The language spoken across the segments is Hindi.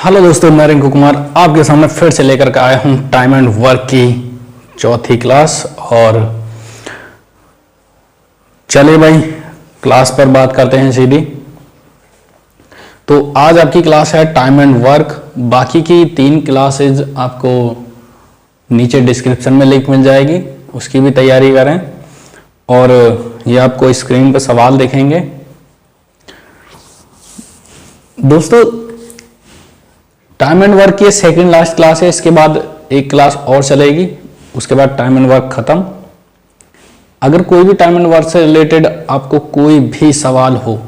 हेलो दोस्तों, मैं रिंकू कुमार आपके सामने फिर से लेकर के आया हूं टाइम एंड वर्क की चौथी क्लास। और चले भाई क्लास पर बात करते हैं सीधी। तो आज आपकी क्लास है टाइम एंड वर्क। बाकी की 3 क्लासेज आपको नीचे डिस्क्रिप्शन में लिंक मिल जाएगी, उसकी भी तैयारी करें। और ये आपको स्क्रीन पर सवाल दिखेंगे। दोस्तों, टाइम एंड वर्क की सेकंड लास्ट क्लास है, इसके बाद एक क्लास और चलेगी, उसके बाद टाइम एंड वर्क खत्म। अगर कोई भी टाइम एंड वर्क से रिलेटेड आपको कोई भी सवाल हो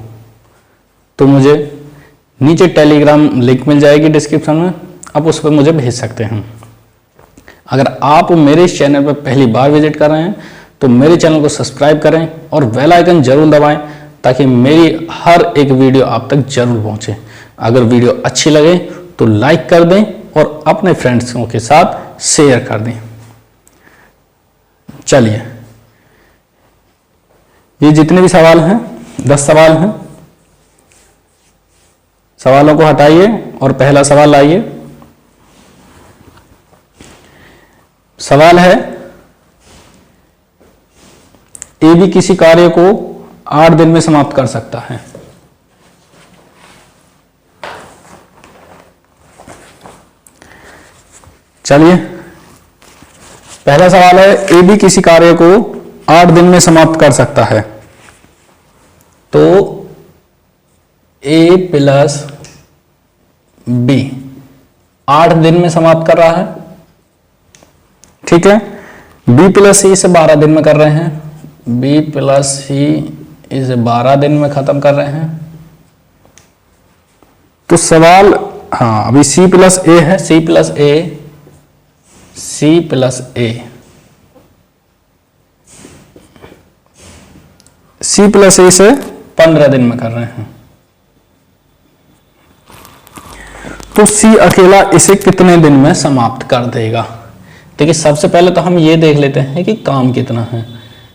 तो मुझे नीचे टेलीग्राम लिंक मिल जाएगी डिस्क्रिप्शन में, आप उस पर मुझे भेज सकते हैं। अगर आप मेरे इस चैनल पर पहली बार विजिट कर रहे हैं तो मेरे चैनल को सब्सक्राइब करें और बेल आइकन जरूर दबाएं ताकि मेरी हर एक वीडियो आप तक जरूर पहुंचे। अगर वीडियो अच्छी लगे तो लाइक कर दें और अपने फ्रेंड्सों के साथ शेयर कर दें। चलिए, ये जितने भी सवाल हैं 10 सवाल हैं, सवालों को हटाइए और पहला सवाल लाइए। सवाल है, ए बी किसी कार्य को 8 दिन में समाप्त कर सकता है। चलिए, पहला सवाल है, ए बी किसी कार्य को 8 दिन में समाप्त कर सकता है। तो ए प्लस बी 8 दिन में समाप्त कर रहा है, ठीक है। बी प्लस सी इसे 12 दिन में कर रहे हैं, बी प्लस सी इसे 12 दिन में खत्म कर रहे हैं। तो सवाल, हाँ, अभी सी प्लस ए है, सी प्लस ए से 15 दिन में कर रहे हैं। तो सी अकेला इसे कितने दिन में समाप्त कर देगा? देखिए, सबसे पहले तो हम ये देख लेते हैं कि काम कितना है।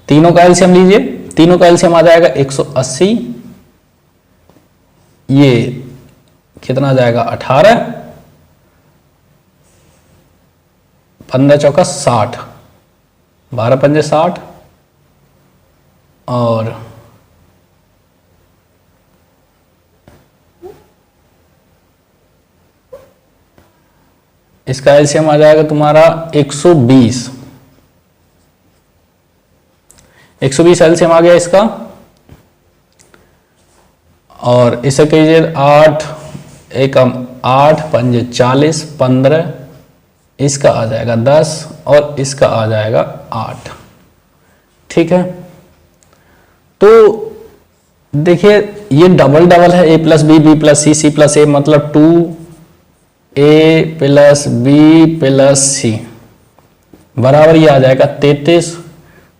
तीनों का एलसीएम लीजिए, तीनों का एलसीएम आ जाएगा 180, ये कितना आ जाएगा 18, 15 चौका 60, 12 पंजे 60 और इसका एलसीएम आ जाएगा तुम्हारा 120 एलसीएम आ गया इसका। और इसे कीजिए 8 एकम 8 पंजे 40, 15, इसका आ जाएगा 10 और इसका आ जाएगा 8, ठीक है। तो देखिए, ये डबल डबल है, ए प्लस बी, बी प्लस सी, सी प्लस ए, मतलब 2a प्लस बी प्लस सी बराबर ये आ जाएगा 33।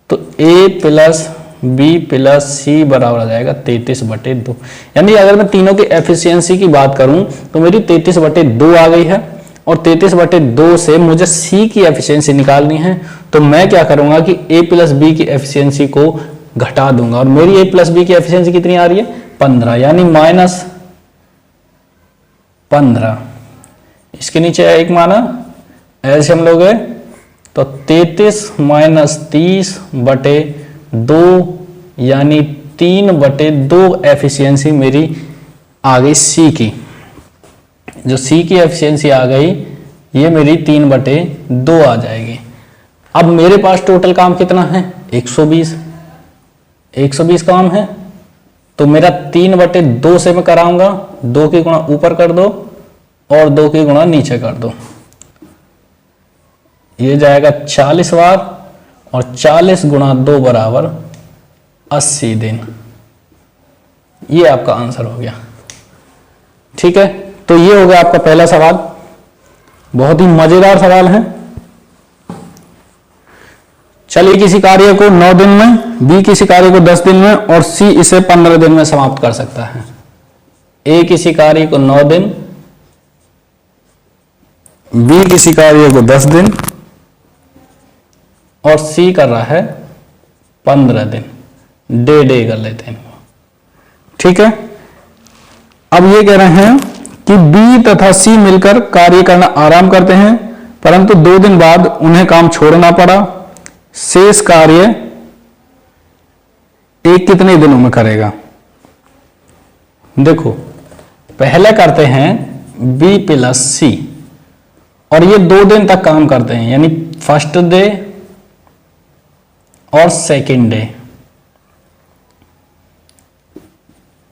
तो a प्लस बी प्लस सी बराबर आ जाएगा 33/2। यानी अगर मैं तीनों की एफिशिएंसी की बात करूं तो मेरी 33/2 आ गई है। और 33/2 से मुझे सी की एफिशिएंसी निकालनी है। तो मैं क्या करूंगा कि a प्लस बी की एफिशिएंसी को घटा दूंगा। और मेरी a प्लस बी की एफिशिएंसी कितनी आ रही है? 15, यानी -15। इसके नीचे एक माना, एलसीएम लोगे तो 33 - 30/2 यानी 3/2 एफिशिएंसी मेरी आ गई सी की। जो सी की एफिशिएंसी आ गई ये मेरी 3/2 आ जाएगी। अब मेरे पास टोटल काम कितना है? 120 काम है। तो मेरा 3/2 से मैं कराऊंगा, 2 की गुणा ऊपर कर दो और 2 की गुणा नीचे कर दो, ये जाएगा 40 बार और 40 गुणा 2 बराबर 80 दिन। ये आपका आंसर हो गया, ठीक है। तो ये हो गया आपका पहला सवाल, बहुत ही मजेदार सवाल है। चलिए, किसी कार्य को 9 दिन में, बी किसी कार्य को 10 दिन में और सी इसे 15 दिन में समाप्त कर सकता है। ए किसी कार्य को 9 दिन, बी किसी कार्य को 10 दिन और सी कर रहा है 15 दिन। डे कर लेते हैं, ठीक है। अब ये कह रहे हैं कि बी तथा सी मिलकर कार्य करना आरंभ करते हैं, परंतु 2 दिन बाद उन्हें काम छोड़ना पड़ा। शेष कार्य ए कितने दिनों में करेगा? देखो पहले करते हैं बी प्लस सी और ये 2 दिन तक काम करते हैं, यानी फर्स्ट डे और सेकंड डे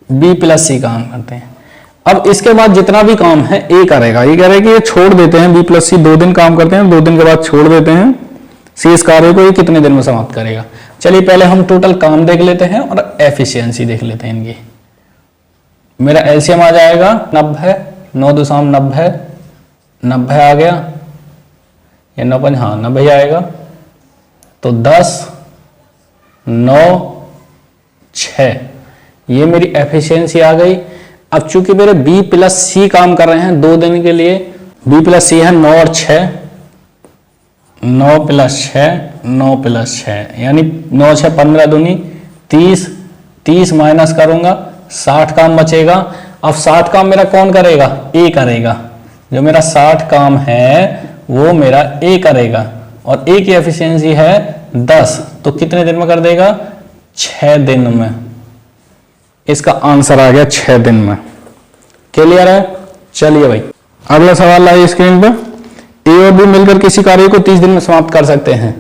बी प्लस सी काम करते हैं। अब इसके बाद जितना भी काम है ए करेगा। ये कह रहे हैं कि ये छोड़ देते हैं, बी प्लस सी 2 दिन काम करते हैं, 2 दिन के बाद छोड़ देते हैं। शेष कार्य को ये कितने दिन में समाप्त करेगा? चलिए पहले हम टोटल काम देख लेते हैं और एफिशिएंसी देख लेते हैं इनकी। मेरा एलसीएम आ जाएगा 90, 9×90, 90 आ गया, ये 9 हाँ 90 आएगा। तो 10, 9, 6 ये मेरी एफिशिएंसी आ गई। अब चूंकि मेरे बी प्लस सी काम कर रहे हैं 2 दिन के लिए, बी प्लस सी है 9 और 6, 9 + 6, 9 + 6 यानी 9 6 15 दूनी 30, 30 माइनस करूंगा 60 काम बचेगा। अब 60 काम मेरा कौन करेगा? ए करेगा। जो मेरा 60 काम है वो मेरा ए करेगा और ए की एफिशिएंसी है 10, तो कितने दिन में कर देगा? 6 दिन में। इसका आंसर आ गया 6 दिन में। क्लियर है? चलिए भाई अगला सवाल लाइए स्क्रीन पर। ए और बी मिलकर किसी कार्य को 30 दिन में समाप्त कर सकते हैं।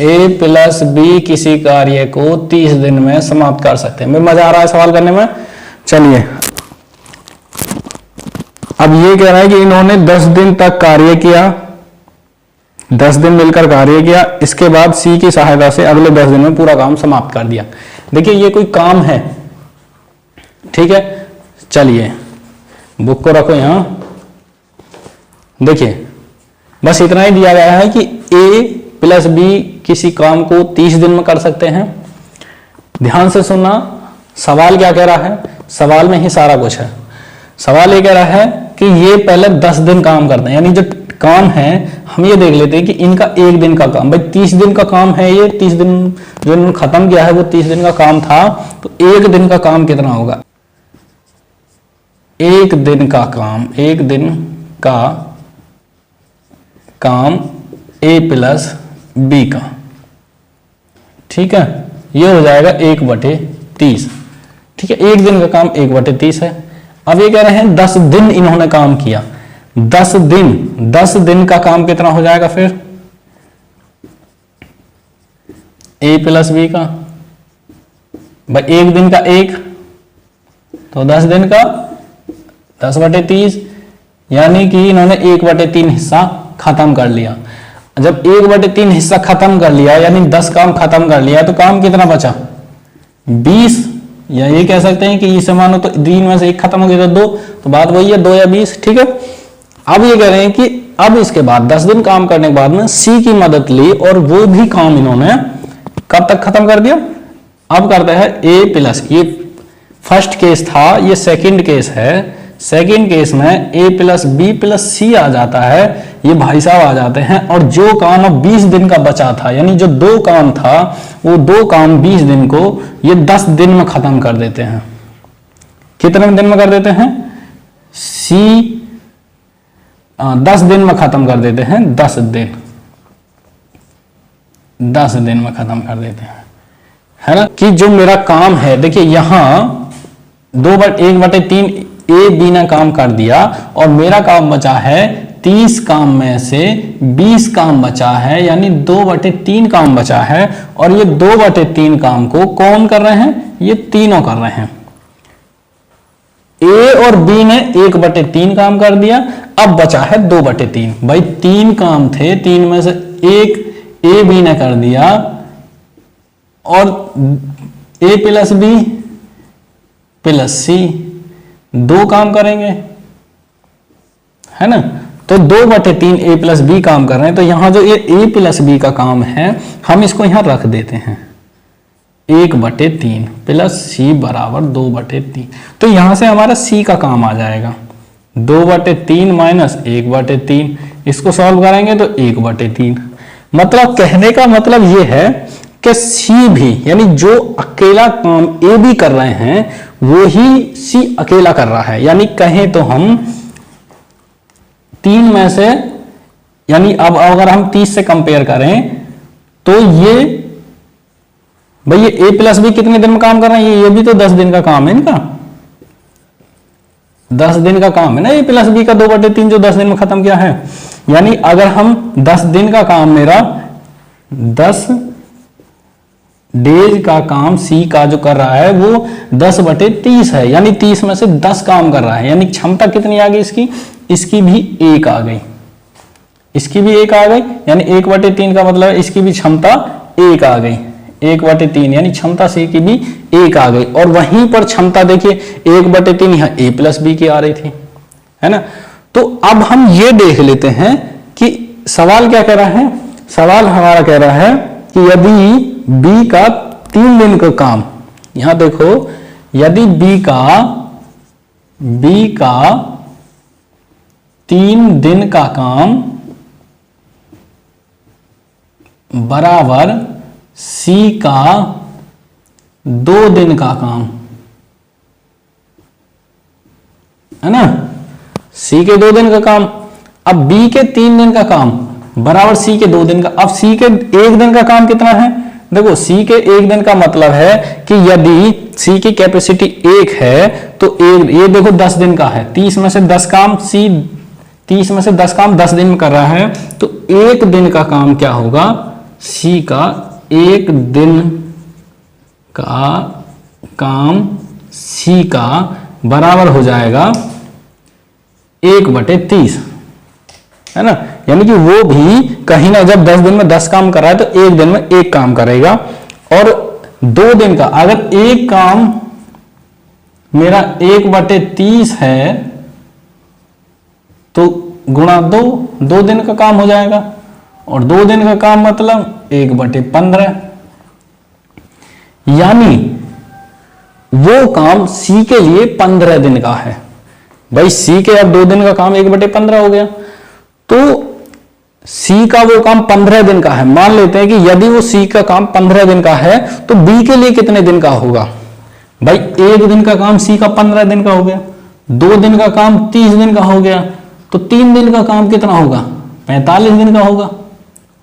ए प्लस बी किसी कार्य को 30 दिन में समाप्त कर सकते हैं। मैं मजा आ रहा है सवाल करने में। चलिए अब ये कह रहा है कि इन्होंने 10 दिन तक कार्य किया, 10 दिन मिलकर कार्य किया, इसके बाद सी की सहायता से अगले 10 दिन में पूरा काम समाप्त कर दिया। देखिए ये कोई काम है, ठीक है। चलिए बुक को रखो यहां। देखिए बस इतना ही दिया गया है कि ए प्लस बी किसी काम को 30 दिन में कर सकते हैं। ध्यान से सुनना, सवाल क्या कह रहा है? सवाल में ही सारा कुछ है। सवाल ये कह रहा है कि ये पहले 10 दिन काम करते हैं, यानी जो काम है हम ये देख लेते हैं कि इनका 1 दिन का काम, भाई 30 दिन का काम है, ये 30 दिन जो इन्होंने खत्म किया है वो 30 दिन का काम था, तो 1 दिन का काम कितना होगा? 1 दिन का काम, 1 दिन का काम ए प्लस बी का, ठीक है। ये हो जाएगा 1/30, ठीक है। 1 दिन का काम 1/30 है। अब ये कह रहे हैं 10 दिन इन्होंने काम किया, 10 दिन का काम कितना हो जाएगा फिर? ए प्लस बी का, भाई 1 दिन का 1, तो 10 दिन का 10/30, यानी कि इन्होंने 1/3 हिस्सा खत्म कर लिया। जब 1/3 हिस्सा खत्म कर लिया यानी 10 काम खत्म कर लिया, तो काम कितना बचा? 20, या ये कह सकते हैं कि इसे मानो तो 3 में से 1 खत्म हो गया तो 2, तो बात वही है 2 या 20, ठीक है। अब ये कह रहे हैं कि अब इसके बाद 10 दिन काम करने के बाद में सी की मदद ली और वो भी काम इन्होंने कब तक खत्म कर दिया? अब करते हैं ए प्लस, ये फर्स्ट केस था, ये सेकंड केस है। सेकंड केस में ए प्लस बी प्लस सी आ जाता है, ये भाई साहब आ जाते हैं, और जो काम अब 20 दिन का बचा था, यानी जो 2 काम था वो 2 काम 20 दिन को ये 10 दिन में खत्म कर देते हैं। कितने दिन में कर देते हैं? सी 10 दिन में खत्म कर देते हैं, 10 दिन में खत्म कर देते हैं, है ना। कि जो मेरा काम है, देखिए यहां 1/3 ए बी ने काम कर दिया और मेरा काम बचा है 30 काम में से 20 काम बचा है, यानी 2/3 काम बचा है, और ये 2/3 काम को कौन कर रहे हैं? ये तीनों कर रहे हैं। ए और बी ने 1/3 काम कर दिया, अब बचा है 2/3। भाई 3 काम थे, 3 में से 1 ए बी ने कर दिया और ए प्लस बी प्लस सी 2 काम करेंगे, है ना। तो 2/3 ए प्लस बी काम कर रहे हैं, तो यहां जो ये ए प्लस बी का काम है हम इसको यहां रख देते हैं 1/3 प्लस सी बराबर 2/3। तो यहां से हमारा सी का काम आ जाएगा 2/3 माइनस 1/3। इसको सॉल्व करेंगे तो 1/3। मतलब कहने का मतलब ये है कि सी भी, यानी जो अकेला काम ए भी कर रहे हैं वो ही सी अकेला कर रहा है। यानी कहें तो हम 3 में से, यानी अब अगर हम 30 से कंपेयर करें तो ये भाई ये ए प्लस बी कितने दिन में काम कर रहे हैं, ये भी तो 10 दिन का काम है इनका, 10 दिन का काम है ना ए प्लस बी का 2/3 जो 10 दिन में खत्म किया है। यानी अगर हम 10 दिन का काम, मेरा 10 डेज का काम सी का जो कर रहा है वो 10/30 है, यानी 30 में से 10 काम कर रहा है। यानी क्षमता कितनी आ गई इसकी, इसकी भी 1 आ गई, इसकी भी 1 आ गई, यानी 1/3 का मतलब इसकी भी क्षमता 1 आ गई, 1/3 यानी क्षमता सी की भी 1 आ गई। और वहीं पर क्षमता देखिए 1/3 यहां ए प्लस बी की आ रही थी, है ना। तो अब हम ये देख लेते हैं कि सवाल क्या कह रहा है। सवाल हमारा कह रहा है कि यदि बी का 3 दिन का काम, यहां देखो, यदि बी का 3 दिन का काम बराबर सी का 2 दिन का काम, है ना, सी के 2 दिन का काम। अब बी के 3 दिन का काम बराबर सी के 2 दिन का। अब सी के 1 दिन का काम कितना है, देखो सी के 1 दिन का मतलब है कि यदि सी की कैपेसिटी 1 है तो ये देखो 10 दिन का है, 30 में से 10 काम सी, 30 में से 10 काम 10 दिन में कर रहा है, तो 1 दिन का काम क्या होगा, सी का 1 दिन का काम सी का बराबर हो जाएगा 1/30, है ना। यानी कि वो भी कहीं ना, जब 10 दिन में 10 काम कर रहा है तो 1 दिन में 1 काम करेगा। और 2 दिन का, अगर एक काम मेरा 1/30 है तो गुणा 2 दिन का काम हो जाएगा। और 2 दिन का काम मतलब 1/15, यानी वो काम सी के लिए 15 दिन का है। भाई सी के अब 2 दिन का काम 1/15 हो गया, तो सी का वो काम 15 दिन का है। मान लेते हैं कि यदि वो सी का काम 15 दिन का है तो बी के लिए कितने दिन का होगा, भाई 1 दिन का काम सी का 15 दिन का हो गया, 2 दिन का काम 30 दिन का हो गया, तो 3 दिन का काम कितना होगा, 45 दिन का होगा,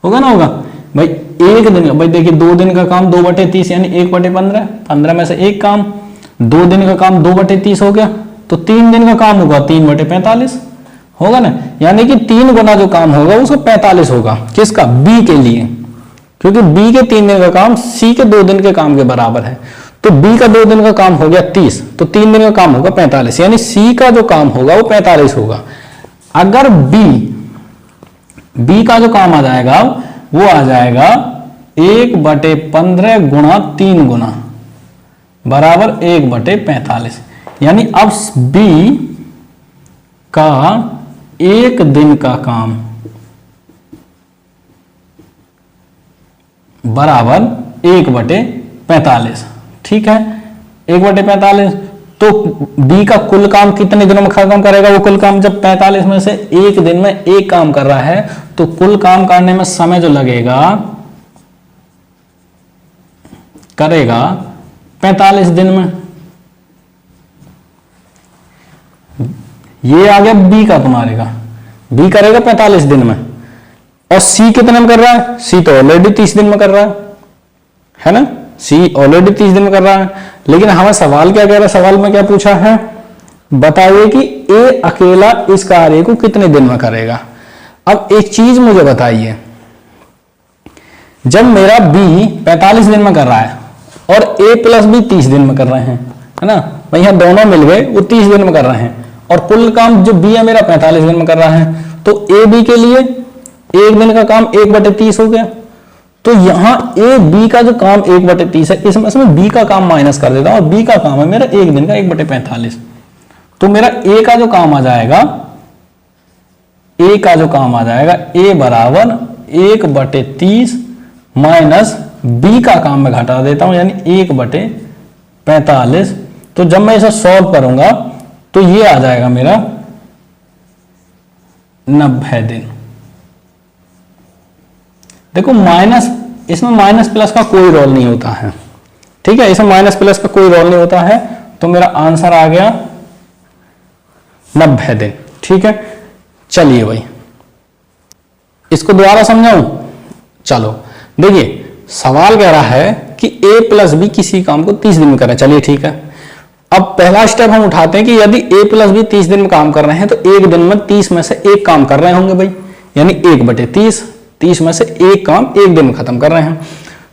होगा ना, होगा भाई 1 दिन का। भाई देखिए 2 दिन का काम 2/30 यानी 1/15, 15 में से 1 काम, 2 दिन का काम 2/30 हो गया, तो 3 दिन का काम होगा 3/45 होगा ना। यानी कि 3 गुना जो काम होगा उसको 45 होगा, किसका, बी के लिए, क्योंकि बी के 3 दिन का काम सी के 2 दिन के काम के बराबर है। तो बी का 2 दिन का काम हो गया 30, तो 3 दिन का काम होगा 45, यानी सी का जो काम होगा वो 45 होगा। अगर बी का जो काम आ जाएगा वो आ जाएगा 1/15 गुणा 3 गुना बराबर 1/45, यानी अब बी का 1 दिन का काम बराबर 1/45, ठीक है, 1/45। तो बी का कुल काम कितने दिनों में खत्म करेगा, वो कुल काम जब 45 में से 1 दिन में 1 काम कर रहा है तो कुल काम करने में समय जो लगेगा करेगा 45 दिन में। ये आ गया बी का, तुम्हारे का बी करेगा 45 दिन में। और सी कितने में कर रहा है, सी तो ऑलरेडी 30 दिन में कर रहा है ना, सी ऑलरेडी 30 दिन में कर रहा है। लेकिन हमें सवाल क्या कह रहा है, सवाल में क्या पूछा है, बताइए कि ए अकेला इस कार्य को कितने दिन में करेगा। अब एक चीज मुझे बताइए, जब मेरा बी 45 दिन में कर रहा है और ए प्लस बी 30 दिन में कर रहे हैं, है ना, भाई यहां दोनों मिल गए वो 30 दिन में कर रहे हैं, और कुल काम जो बी है मेरा 45 दिन में कर रहा है, तो ए बी के लिए 1 दिन का काम 1/30 हो गया। तो यहां ए बी का जो काम 1/30 है, इसमें बी का काम माइनस कर देता हूं, और बी का काम है मेरा 1 दिन का 1/45, तो मेरा ए का जो काम आ जाएगा, ए का जो काम आ जाएगा ए बराबर 1/30 माइनस बी का काम में घटा देता हूं यानी 1/45। तो जब मैं इसे सॉल्व करूंगा तो ये आ जाएगा मेरा 90 दिन। देखो माइनस इसमें माइनस प्लस का कोई रोल नहीं होता है, ठीक है, इसमें माइनस प्लस का कोई रोल नहीं होता है। तो मेरा आंसर आ गया 90 दिन, ठीक है। चलिए भाई इसको दोबारा समझाऊं। चलो देखिए सवाल कह रहा है कि a प्लस बी किसी काम को 30 दिन में करें। चलिए ठीक है, अब पहला स्टेप हम उठाते हैं कि यदि a प्लस बी 30 दिन में काम कर रहे हैं तो एक दिन में 30 में से एक काम कर रहे होंगे भाई, यानी 1/30, 30 में से एक काम एक दिन में खत्म कर रहे हैं।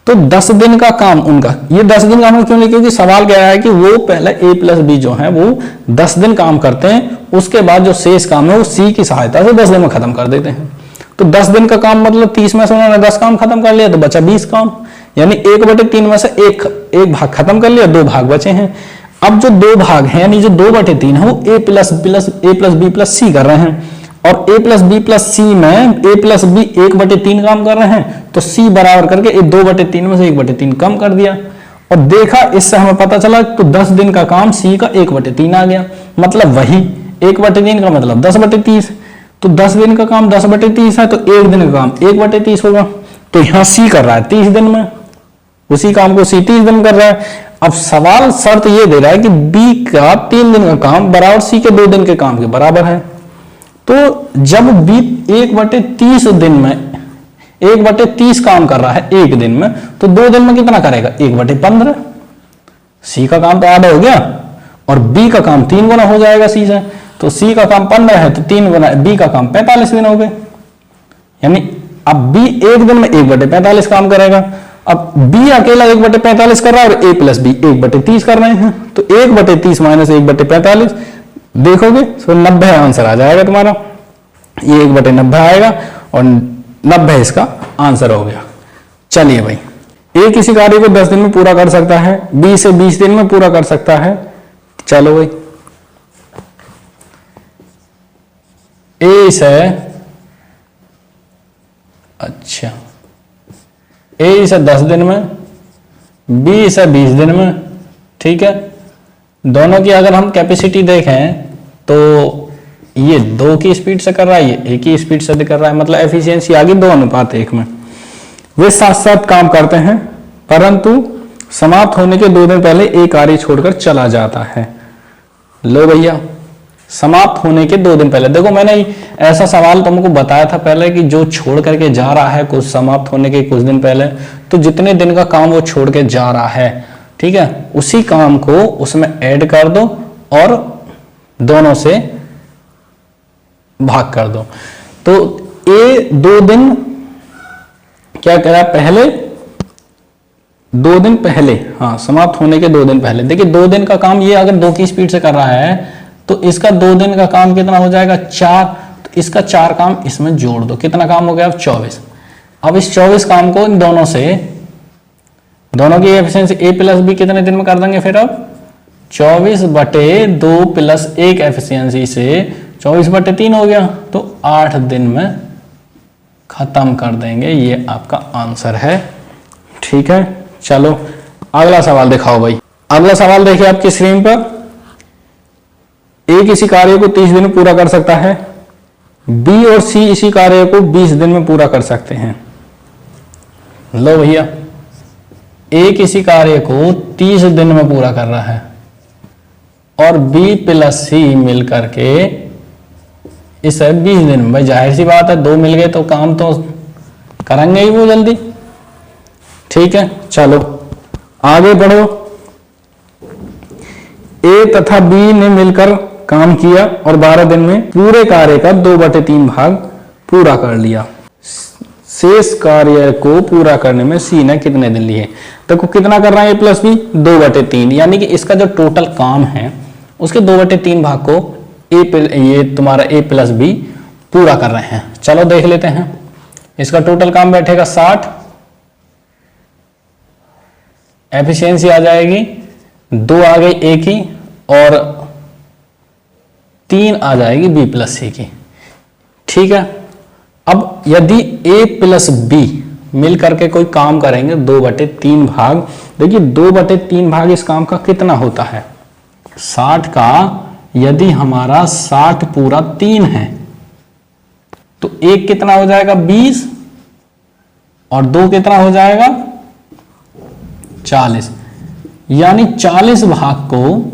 तो 10 दिन का काम उनका, ये 10 दिन का हम क्यों नहीं, क्योंकि सवाल कह रहा है कि वो पहले a प्लस बी जो है वो 10 दिन काम करते हैं, उसके बाद जो शेष काम है वो c की सहायता से 10 दिन में खत्म कर देते हैं। तो 10 दिन का काम मतलब 30 में से उन्होंने 10 काम खत्म कर लिया तो बचा 20 काम, यानी 1/3 में से एक भाग खत्म कर लिया, 2 भाग बचे हैं। अब जो 2 भाग हैं यानी जो 2/3 है वो a प्लस बी प्लस सी कर रहे हैं, और a प्लस बी प्लस सी में a प्लस बी 1/3 काम कर रहे हैं, तो c बराबर करके 2/3 में से 1/3 कम कर दिया, और देखा इससे हमें पता चला तो 10 दिन का काम c का 1/3 आ गया, मतलब वही 1/3 का मतलब 10/30। तो 10 दिन का काम 10/30 है तो एक दिन का काम 1/30 होगा। तो यहाँ c कर रहा है 30 दिन में, उसी काम को c 30 दिन कर रहा है। अब सवाल शर्त ये दे रहा है कि b का 3 दिन का काम बराबर c के 2 दिन के काम के बराबर है। तो जब b 1/30 दिन में 1/30 काम कर रहा है एक दिन में, तो 2 दिन में कितना करेगा 1/15। c का काम तो आधा हो गया और b का काम 3 गुना हो जाएगा c से। तो c का काम 15 है तो 3 गुना b का काम 45 दिन हो गए, यानी अब b एक दिन में 1/45 काम करेगा। अब b अकेला 1/45 कर रहा है और a प्लस बी 1/30 कर रहे हैं, तो 1/30 माइनस 1/45 देखोगे तो 90 आंसर आ जाएगा तुम्हारा, ये 1/90 आएगा और 90 इसका आंसर हो गया। चलिए भाई a किसी कार्य को 10 दिन में पूरा कर सकता है, b इसे 20 दिन में पूरा कर सकता है। चलो भाई a इसे अच्छा a इसे 10 दिन में, b इसे 20 दिन में, ठीक है। दोनों की अगर हम कैपेसिटी देखें तो ये 2 की स्पीड से कर रहा है, ये 1 की स्पीड से कर रहा है, मतलब एफिशिएंसी आ गई 2:1 में। वे साथ साथ काम करते हैं परंतु समाप्त होने के 2 दिन पहले एक कार्य छोड़कर चला जाता है। लो भैया समाप्त होने के 2 दिन पहले, देखो मैंने ऐसा सवाल तुमको बताया था पहले कि जो छोड़ करके जा रहा है कुछ समाप्त होने के कुछ दिन पहले, तो जितने दिन का काम वो छोड़ के जा रहा है, ठीक है, उसी काम को उसमें ऐड कर दो और दोनों से भाग कर दो। तो a 2 दिन क्या करा पहले, 2 दिन पहले, हाँ समाप्त होने के 2 दिन पहले। देखिए 2 दिन का काम ये अगर 2 की स्पीड से कर रहा है तो इसका 2 दिन का काम कितना हो जाएगा 4, तो इसका 4 काम इसमें जोड़ दो, कितना काम हो गया अब 24। अब इस 24 काम को इन दोनों से, दोनों की एफिशिएंसी a प्लस बी कितने दिन में कर देंगे फिर अब 24/2 प्लस 1 एफिशिएंसी से 24/3 हो गया, तो 8 दिन में खत्म कर देंगे। ये आपका आंसर है, ठीक है। चलो अगला सवाल दिखाओ भाई। अगला सवाल देखिए आपकी स्क्रीन पर, a किसी कार्य को 30 दिन में पूरा कर सकता है, b और c इसी कार्य को 20 दिन में पूरा कर सकते हैं। लो भैया a किसी कार्य को 30 दिन में पूरा कर रहा है और b प्लस c मिल करके इसे 20 दिन में, भाई जाहिर सी बात है 2 मिल गए तो काम तो करेंगे ही वो जल्दी, ठीक है। चलो आगे बढ़ो। a तथा b ने मिलकर काम किया और 12 दिन में पूरे कार्य का 2/3 भाग पूरा कर लिया। शेष कार्य को पूरा करने में c ने कितने दिन लिए? देखो कितना कर रहा है a प्लस बी 2/3, यानी कि इसका जो टोटल काम है उसके 2/3 भाग को ये तुम्हारा a प्लस बी पूरा कर रहे हैं। चलो देख लेते हैं, इसका टोटल काम बैठेगा 60, एफिशिएंसी आ जाएगी 2 आ गई a की और 3 आ जाएगी b प्लस c की, ठीक है। अब यदि a प्लस b मिल करके कोई काम करेंगे 2/3 भाग, देखिए 2/3 भाग इस काम का कितना होता है 60 का, यदि हमारा 60 पूरा 3 है तो एक कितना हो जाएगा 20, और 2 कितना हो जाएगा 40, यानी 40 भाग को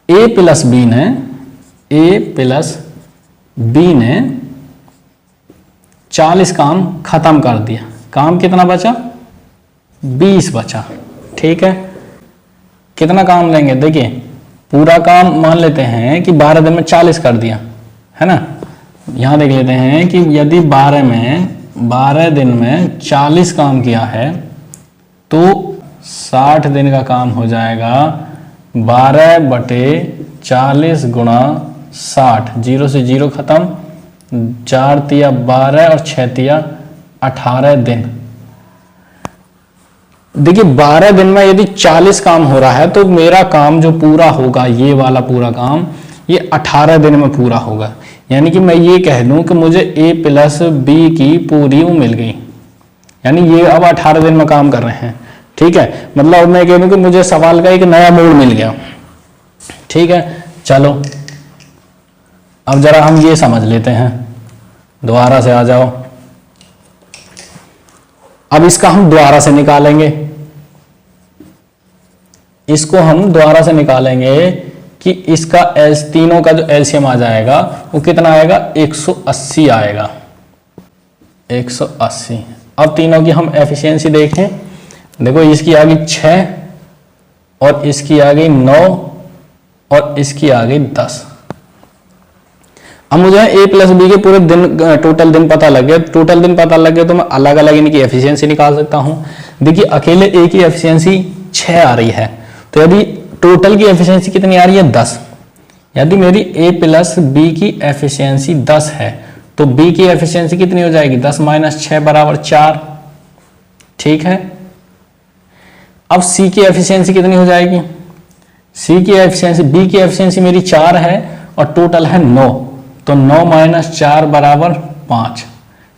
ए प्लस बी ने 40 काम खत्म कर दिया। काम कितना बचा 20 बचा। ठीक है, कितना काम लेंगे, देखिए पूरा काम मान लेते हैं कि 12 दिन में 40 कर दिया है ना। यहां देख लेते हैं कि यदि 12 दिन में 40 काम किया है तो 60 दिन का काम हो जाएगा 12/40 गुणा 60, 0 से 0 खत्म, 4 तिया 12 और 6 तिया 18 दिन। देखिए 12 दिन में यदि 40 काम हो रहा है तो मेरा काम जो पूरा होगा, ये वाला पूरा काम, ये 18 दिन में पूरा होगा। यानी कि मैं ये कह दूं कि मुझे a प्लस बी की पूरी मिल गई, यानी ये अब 18 दिन में काम कर रहे हैं। ठीक है, मतलब मैं कह दूं कि मुझे सवाल का एक नया मोड़ मिल गया। ठीक है, चलो अब जरा हम ये समझ लेते हैं, दोबारा से आ जाओ। अब इसका हम दोबारा से निकालेंगे, इसको हम दोबारा से निकालेंगे कि इसका तीनों का जो एलसीएम आ जाएगा वो कितना आएगा 180 आएगा, 180। अब तीनों की हम एफिशिएंसी देखें, देखो इसकी आ गई 6 और इसकी आ गई 9 और इसकी आ गई 10। अब मुझे a प्लस बी के पूरे दिन टोटल दिन पता लग गया। टोटल दिन पता लग गया तो मैं अलग अलग इनकी एफिशिएंसी निकाल सकता हूं। देखिए अकेले a की एफिशिएंसी 6 आ रही है, तो यदि टोटल की एफिशिएंसी कितनी आ रही है 10। यदि मेरी a प्लस बी की एफिशिएंसी 10 है तो b की एफिशिएंसी कितनी हो जाएगी 10 - 6 बराबर 4। ठीक है, अब c की एफिशिएंसी कितनी हो जाएगी, c की एफिशिएंसी, b की एफिशिएंसी मेरी 4 है और टोटल है 9, तो 9 - 4 बराबर 5।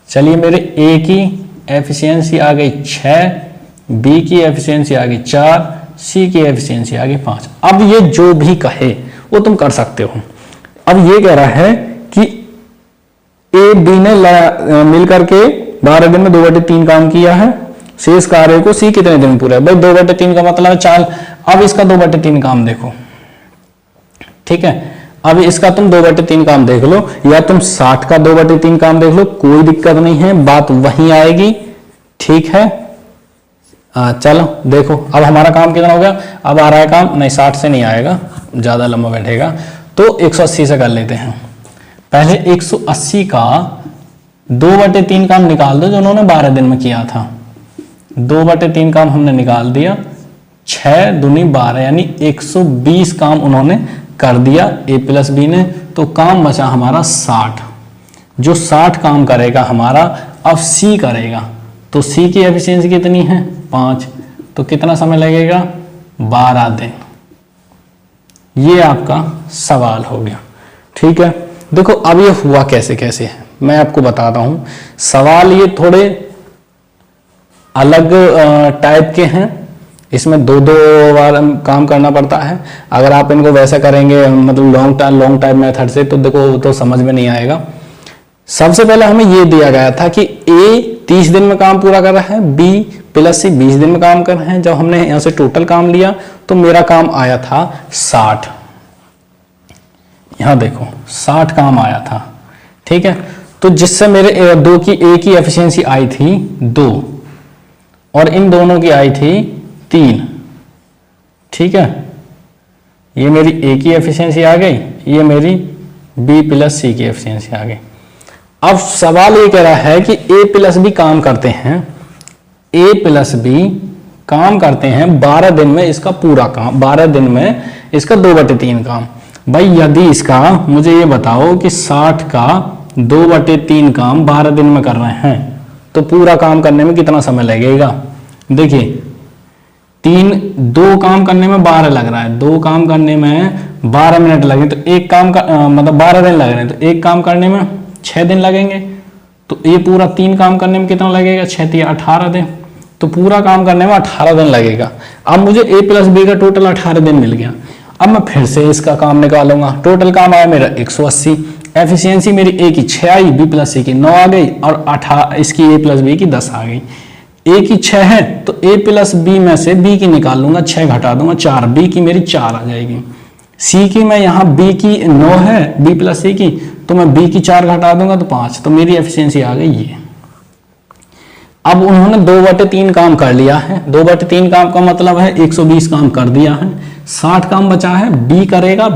चलिए मेरे a की एफिशिएंसी आ गई 6, b की एफिशिएंसी आ गई 4, c की एफिशिएंसी आ गई 5। अब ये जो भी कहे वो तुम कर सकते हो। अब ये कह रहा है कि a b ने मिलकर के 12 दिन में 2/3 काम किया है, शेष कार्य को c कितने दिन में पूरा है। भाई 2/3 का मतलब है 4। अब इसका 2/3 काम देखो। ठीक है, अब इसका तुम 2/3 काम देख लो, या तुम 60 का 2/3 काम देख लो, कोई दिक्कत नहीं है, बात वहीं आएगी। ठीक है, चलो देखो अब हमारा काम कितना हो गया। अब आ रहा है काम, नहीं 60 से नहीं आएगा, ज्यादा लंबा बैठेगा, तो 180 से कर लेते हैं। पहले 180 का 2/3 काम निकाल दो जो उन्होंने 12 दिन में किया था। 2/3 काम हमने निकाल दिया, 6 दूनी 12, यानी 120 काम उन्होंने कर दिया a प्लस बी ने। तो काम बचा हमारा 60, जो 60 काम करेगा हमारा अब c करेगा, तो c की एफिशिएंसी कितनी है 5, तो कितना समय लगेगा 12 दिन। ये आपका सवाल हो गया। ठीक है, देखो अब ये हुआ कैसे कैसे है मैं आपको बताता हूं। सवाल ये थोड़े अलग टाइप के हैं, इसमें 2-2 बार काम करना पड़ता है। अगर आप इनको वैसा करेंगे मतलब लॉन्ग टाइम मेथड से, तो देखो तो समझ में नहीं आएगा। सबसे पहले हमें ये दिया गया था कि a 30 दिन में काम पूरा कर रहा है, b प्लस c 20 दिन में काम कर रहे हैं। जब हमने यहां से टोटल काम लिया तो मेरा काम आया था 60। यहां देखो 60 काम आया था। ठीक है, तो जिससे मेरे a की एफिशिएंसी आई थी 2 और इन दोनों की आई थी 3। ठीक है, ये मेरी a की एफिशिएंसी आ गई, ये मेरी b प्लस c की एफिशिएंसी आ गई। अब सवाल ये कह रहा है कि a प्लस बी काम करते हैं, a प्लस बी काम करते हैं 12 दिन में इसका पूरा काम, 12 दिन में इसका 2/3 काम। भाई यदि इसका मुझे ये बताओ कि 60 का 2/3 काम 12 दिन में कर रहे हैं तो पूरा काम करने में कितना समय लगेगा। देखिए 2 काम करने में 12 लग रहा है, 2 काम करने में 12 मिनट लगे, तो एक काम का मतलब 12 दिन लग रहे हैं, तो एक काम करने में 6 दिन लगेंगे। तो ये पूरा 3 काम करने में कितना लगेगा 6 या 18 दिन, तो पूरा काम करने में 18 दिन लगेगा। अब मुझे a प्लस बी का टोटल 18 दिन मिल गया। अब मैं फिर से इसका काम निकालूंगा। टोटल काम आया मेरा 180, एफिशिएंसी मेरी a की 6 आई, b प्लस c की 9 आ गई और इसकी a प्लस बी की 10 आ गई। ए की 6 है तो ए प्लस बी में से बी की निकाल लूंगा, 6 घटा दूंगा 4, बी की मेरी 4 आ जाएगी। सी की मैं यहाँ बी की 9 है, बी प्लस सी की, तो मैं बी की 4 घटा दूंगा तो 5, तो मेरी एफिशिएंसी आ गई ये। अब उन्होंने 2/3 काम कर लिया है। 2/3 काम का मतलब है 120 काम कर दिया है, 60 काम बचा है। बी करेगा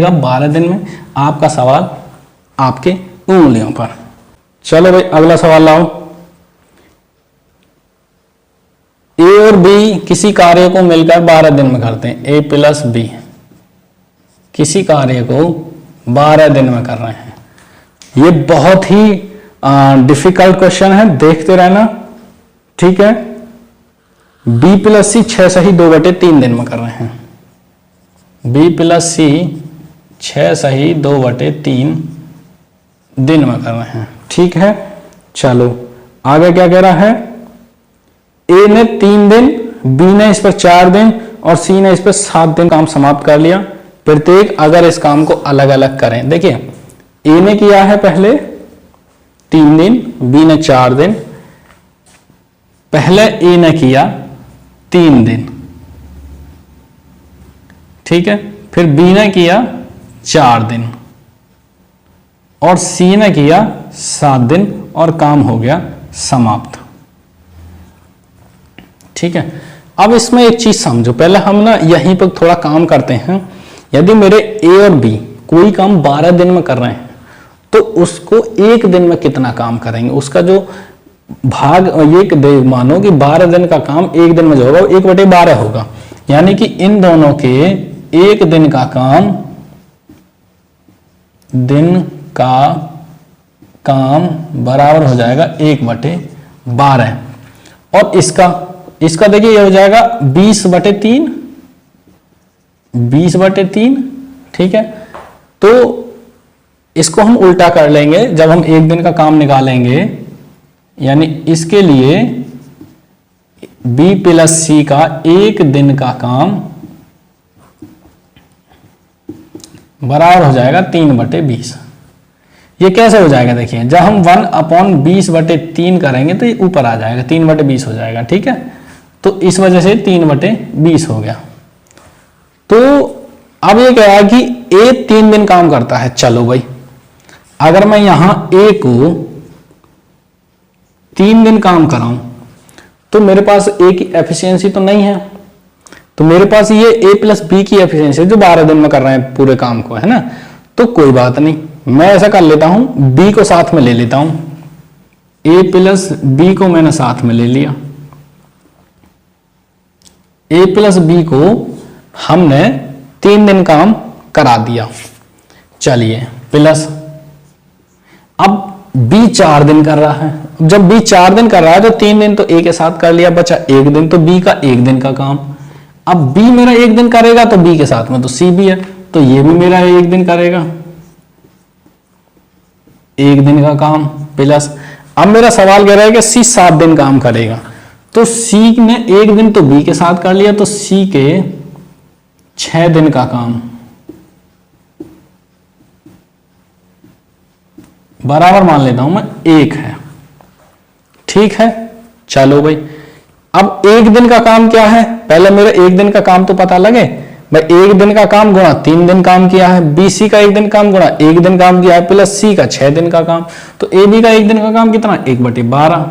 12 दिन में। आपका सवाल आपके उंगलियों पर। चलो भाई अगला सवाल लाओ। ए और बी किसी कार्य को मिलकर 12 दिन में करते हैं। ए प्लस बी किसी कार्य को 12 दिन में कर रहे हैं। ये बहुत ही डिफिकल्ट क्वेश्चन है, देखते रहना, ठीक है। बी प्लस सी 6 सही 2/3 दिन में कर रहे हैं। बी प्लस सी 6 सही 2/3 दिन में कर रहे हैं, ठीक है। चलो आगे क्या कह रहा है। ए ने 3 दिन, बी ने इस पर 4 दिन और सी ने इस पर 7 दिन काम समाप्त कर लिया। प्रत्येक अगर इस काम को अलग अलग करें, देखिए ए ने किया है पहले 3 दिन, बी ने 4 दिन। पहले ए ने किया 3 दिन, ठीक है, फिर बी ने किया 4 दिन और सी ने किया 7 दिन और काम हो गया समाप्त, ठीक है। अब इसमें एक चीज समझो, पहले हम ना यहीं पर थोड़ा काम करते हैं। यदि मेरे ए और बी कोई काम 12 दिन में कर रहे हैं तो उसको 1 दिन में कितना काम करेंगे, उसका जो भाग ये मानो कि 12 दिन का काम 1 दिन में जो होगा वो 1/12 होगा। यानी कि इन दोनों के 1 दिन का काम बराबर हो जाएगा 1/12। और इसका देखिए ये हो जाएगा 20/3, ठीक है। तो इसको हम उल्टा कर लेंगे जब हम 1 दिन का काम निकालेंगे, यानी इसके लिए बी प्लस सी का 1 दिन का काम बराबर हो जाएगा 3/20। ये कैसे हो जाएगा, देखिए जब हम 1/20/3 करेंगे तो ये ऊपर आ जाएगा, 3/20 हो जाएगा, ठीक है। तो इस वजह से 3/20 हो गया। तो अब ये कह रहा है कि ए 3 दिन काम करता है। चलो भाई अगर मैं यहां ए को 3 दिन काम कराऊं तो मेरे पास ए की एफिशिएंसी तो नहीं है, तो मेरे पास ये ए प्लस बी की एफिशिएंसी जो 12 दिन में कर रहे हैं पूरे काम को, है ना। तो कोई बात नहीं, मैं ऐसा कर लेता हूं, बी को साथ में ले लेता हूं। ए प्लस बी को मैंने साथ में ले लिया। ए प्लस बी को हमने 3 दिन काम करा दिया। चलिए प्लस अब बी 4 दिन कर रहा है। जब बी 4 दिन कर रहा है तो 3 दिन तो ए के साथ कर लिया, बचा 1 दिन, तो बी का 1 दिन का काम। अब बी मेरा 1 दिन करेगा तो बी के साथ में तो सी भी है, तो ये भी मेरा 1 दिन करेगा, 1 दिन का काम प्लस। अब मेरा सवाल कह रहा है कि सी 7 दिन काम करेगा, तो सी ने 1 दिन तो बी के साथ कर लिया, तो सी के 6 दिन का काम बराबर मान लेता हूं मैं 1 है, ठीक है। चलो भाई अब 1 दिन का काम क्या है, पहले मेरा 1 दिन का काम तो पता लगे भाई। 1 दिन का काम गुणा 3 दिन काम किया है, बी सी का 1 दिन काम गुणा 1 दिन काम किया है, प्लस सी का 6 दिन का काम। तो ए बी का 1 दिन का काम कितना, 1/12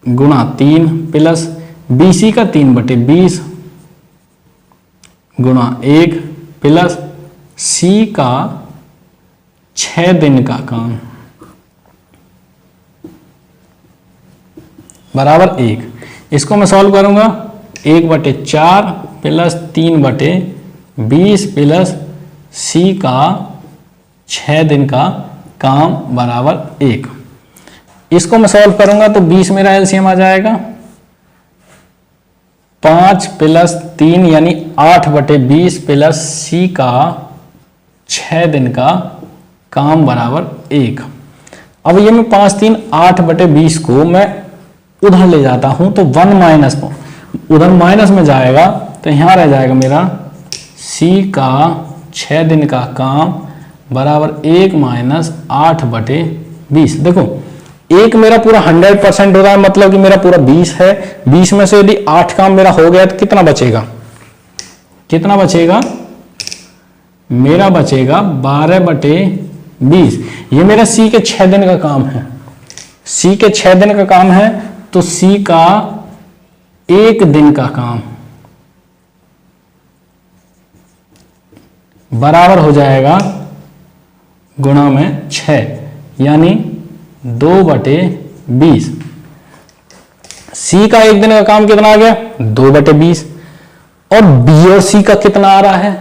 गुणा 3 प्लस बी सी का 3/20 गुणा 1 प्लस सी का 6 दिन का काम बराबर 1। इसको मैं सॉल्व करूंगा, 1/4 प्लस 3/20 प्लस सी का 6 दिन का काम बराबर 1। इसको मैं सॉल्व करूंगा तो 20 मेरा एलसीएम आ जाएगा, 5 प्लस 3 यानी 8/20 प्लस सी का 6 दिन का काम बराबर 1। अब ये मैं 5 3 8/20 को मैं उधर ले जाता हूं तो 1 माइनस उधर माइनस में जाएगा, तो यहां रह जाएगा मेरा सी का 6 दिन का काम बराबर 1 माइनस 8/20। देखो एक मेरा पूरा 100% हो रहा है, मतलब कि मेरा पूरा 20 है। 20 में से यदि 8 काम मेरा हो गया तो कितना बचेगा, कितना बचेगा, मेरा बचेगा 12/20। ये मेरा सी के 6 दिन का काम है, सी के 6 दिन का काम है, तो सी का 1 दिन का काम बराबर हो जाएगा गुणा में 6, यानी 2/20। सी का 1 दिन का काम कितना आ गया, 2/20, और बी और सी का कितना आ रहा है,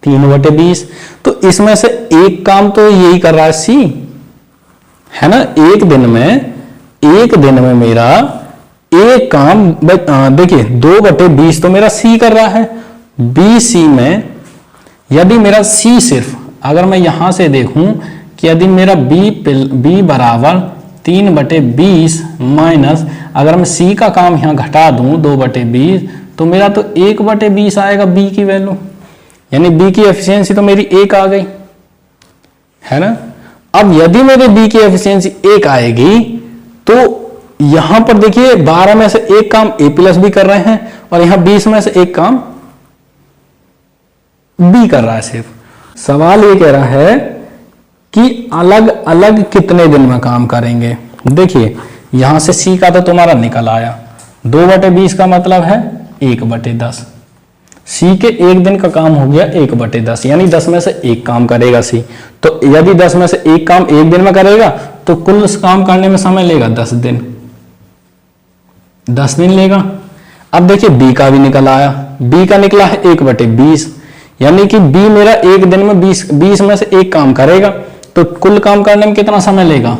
3/20। तो इसमें से एक काम तो यही कर रहा है सी, है ना। एक दिन में मेरा एक काम, देखिए 2/20 तो मेरा सी कर रहा है। बी सी में यदि मेरा सी सिर्फ, अगर मैं यहां से देखूं कि यदि मेरा बी बराबर 3/20 माइनस, अगर मैं सी का काम यहां घटा दूं 2/20, तो मेरा तो 1/20 आएगा बी की वैल्यू, यानी बी की एफिशिएंसी तो मेरी 1 आ गई, है ना। अब यदि मेरे बी की एफिशिएंसी 1 आएगी तो यहां पर देखिए 12 में से एक काम ए प्लस बी कर रहे हैं, और यहां 20 में से एक काम बी कर रहा है सिर्फ। सवाल ये कह रहा है कि अलग अलग कितने दिन में काम करेंगे। देखिए यहां से सी का तो तुम्हारा निकल आया, 2/20 का मतलब है 1/10। सी के 1 दिन का काम हो गया 1/10, यानी 10 में से एक काम करेगा सी। तो यदि 10 में से एक काम 1 दिन में करेगा तो कुल काम करने में समय लेगा 10 दिन, 10 दिन लेगा। अब देखिए बी का भी निकल आया, बी का निकला है 1/20, यानी कि बी मेरा 1 दिन में 20 में से एक काम करेगा, तो कुल काम करने में कितना समय लेगा,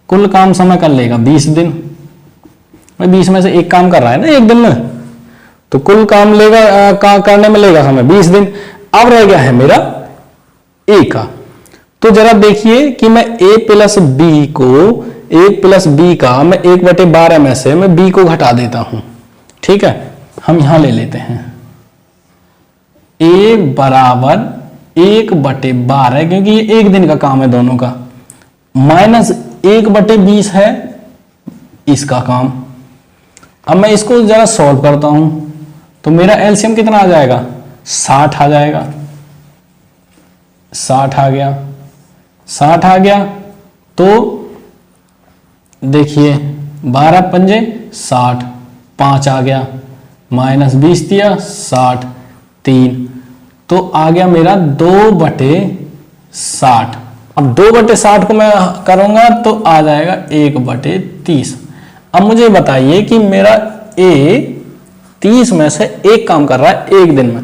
कुल काम समय कर लेगा 20 दिन। 20 में से एक काम कर रहा है ना 1 दिन में, तो कुल काम लेगा करने में लेगा समय 20 दिन। अब रह गया है मेरा ए का, तो जरा देखिए कि मैं ए प्लस बी को, ए प्लस बी का मैं 1/12 में से मैं बी को घटा देता हूं, ठीक है। हम यहां ले लेते हैं ए बराबर 1/12, क्योंकि ये 1 दिन का काम है दोनों का, माइनस 1/20 है इसका काम। अब मैं इसको जरा सॉल्व करता हूं तो मेरा एलसीएम कितना आ जाएगा, 60 आ जाएगा, 60 आ गया, 60 आ गया। तो देखिए 12 पंजे 60, 5 आ गया, माइनस 20 दिया 60, 3, तो आ गया मेरा 2/60। अब 2/60 को मैं करूंगा तो आ जाएगा 1/30। अब मुझे बताइए कि मेरा ए 30 में से एक काम कर रहा है 1 दिन में,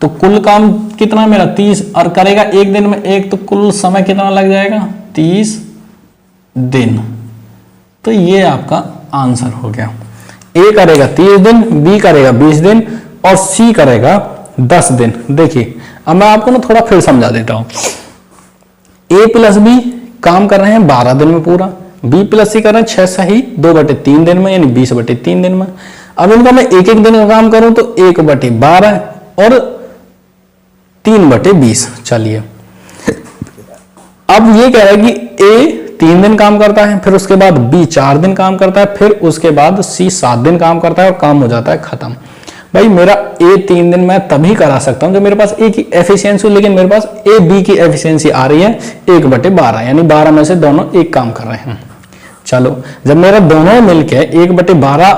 तो कुल काम कितना मेरा 30, और करेगा 1 दिन में एक, तो कुल समय कितना लग जाएगा 30 दिन। तो ये आपका आंसर हो गया। ए करेगा 30 दिन, बी करेगा 20 दिन, और सी करेगा 10 दिन। देखिए अब मैं आपको ना थोड़ा फिर समझा देता हूं। ए प्लस बी काम कर रहे हैं 12 दिन में पूरा, बी प्लस सी कर रहे हैं 6 सही 2/3 दिन में, यानी 20/3 दिन में। अब इनका मैं एक एक दिन का काम करूं तो 1/12 और 3/20। चलिए अब ये कह रहा है कि ए 3 दिन काम करता है, फिर उसके बाद बी 4 दिन काम करता है, फिर उसके बाद सी 7 दिन काम करता है, और काम हो जाता है खत्म। भाई मेरा ए 3 दिन मैं तभी करा सकता हूं जब मेरे पास ए की एफिशिएंसी हो, लेकिन मेरे पास ए बी की एफिशिएंसी आ रही है 1/12, यानी 12 में से दोनों एक काम कर रहे हैं। चलो जब मेरा दोनों मिलके 1/12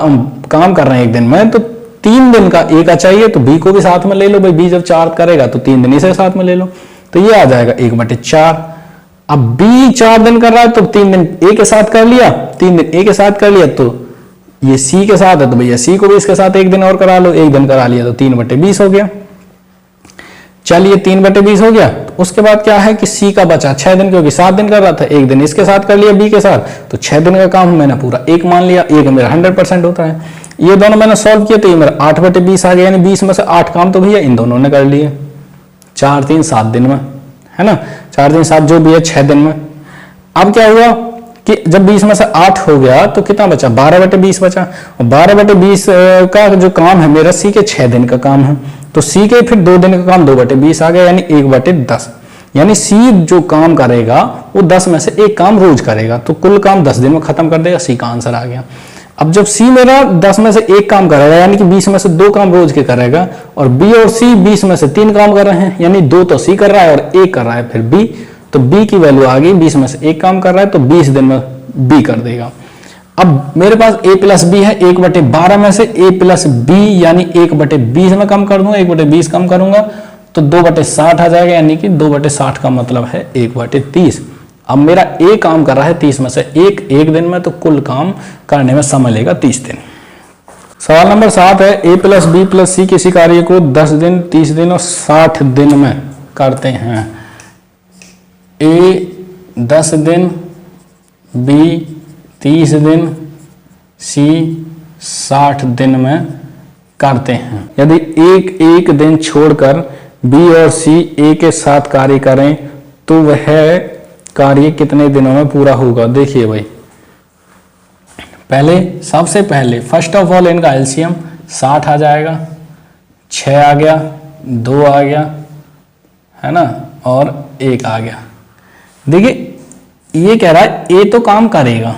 काम कर रहे हैं 1 दिन में, तो 3 दिन का ए का चाहिए, तो बी को भी साथ में ले लो। भाई बी जब 4 करेगा तो 3 दिन इसे साथ में ले लो, तो ये आ जाएगा 1/4। अब बी 4 दिन कर रहा है तो 3 दिन ए के साथ कर लिया, 3 दिन ए के साथ कर लिया, तो ये सी के साथ है तो भैया सी को भी इसके साथ 1 दिन और करा लो, 1 दिन करा लिया तो 3/20 हो गया। चलिए 3/20 हो गया, तो उसके बाद क्या है कि सी का बचा 6 दिन, क्योंकि 7 दिन कर रहा था, 1 दिन इसके साथ कर लिया बी के साथ, तो 6 दिन का काम मैंने पूरा 1 मान लिया। 1 मेरा 100% होता है। ये दोनों मैंने सॉल्व किया तो ये मेरा 8/20 आ गया, यानी 20 में से 8 काम तो भैया इन दोनों ने कर लिए, 4 3 7 दिन में, है ना। 4 3 7 जो भी है 6 दिन में। अब क्या हुआ कि जब 20 में से 8 हो गया तो कितना बचा, 12/20 बचा, और 12/20 का जो काम है मेरा सी के 6 दिन का काम है, तो सी के फिर 2 दिन का काम 2/20 आ गया, यानी 1/10। यानी सी जो काम करेगा वो 10 में से एक काम रोज करेगा, तो कुल काम 10 दिन में खत्म कर देगा, सी का आंसर आ गया। अब जब सी मेरा 10 में से एक काम करेगा यानी कि 20 में से 2 काम रोज के करेगा, और बी और सी 20 में से 3 काम कर रहे हैं, यानी 2 तो सी कर रहा है और 1 कर रहा है फिर बी, तो बी की वैल्यू आ गई 20 में से 1 काम कर रहा है तो 20 दिन में बी कर देगा। अब मेरे पास a प्लस बी है, 1/12 में से a प्लस बी यानी 1/20 में कम कर दूंगा, 1/20 कम करूंगा तो 2/60 आ जाएगा, यानी कि 2/60 का मतलब है 1/30। अब मेरा a काम कर रहा है 30 में से एक दिन में, तो कुल काम करने में समय लेगा 30 दिन। सवाल नंबर 7 है a प्लस बी प्लस सी किसी कार्य को 10 दिन, 30 दिन और 60 दिन में करते हैं। a 10 दिन, b 30 दिन, सी 60 दिन में करते हैं। यदि एक दिन छोड़कर बी और सी ए के साथ कार्य करें तो वह कार्य कितने दिनों में पूरा होगा। देखिए भाई, सबसे पहले फर्स्ट ऑफ ऑल इनका एलसीएम 60 आ जाएगा, 6 आ गया, 2 आ गया, है ना, और 1 आ गया। देखिए ये कह रहा है ए तो काम करेगा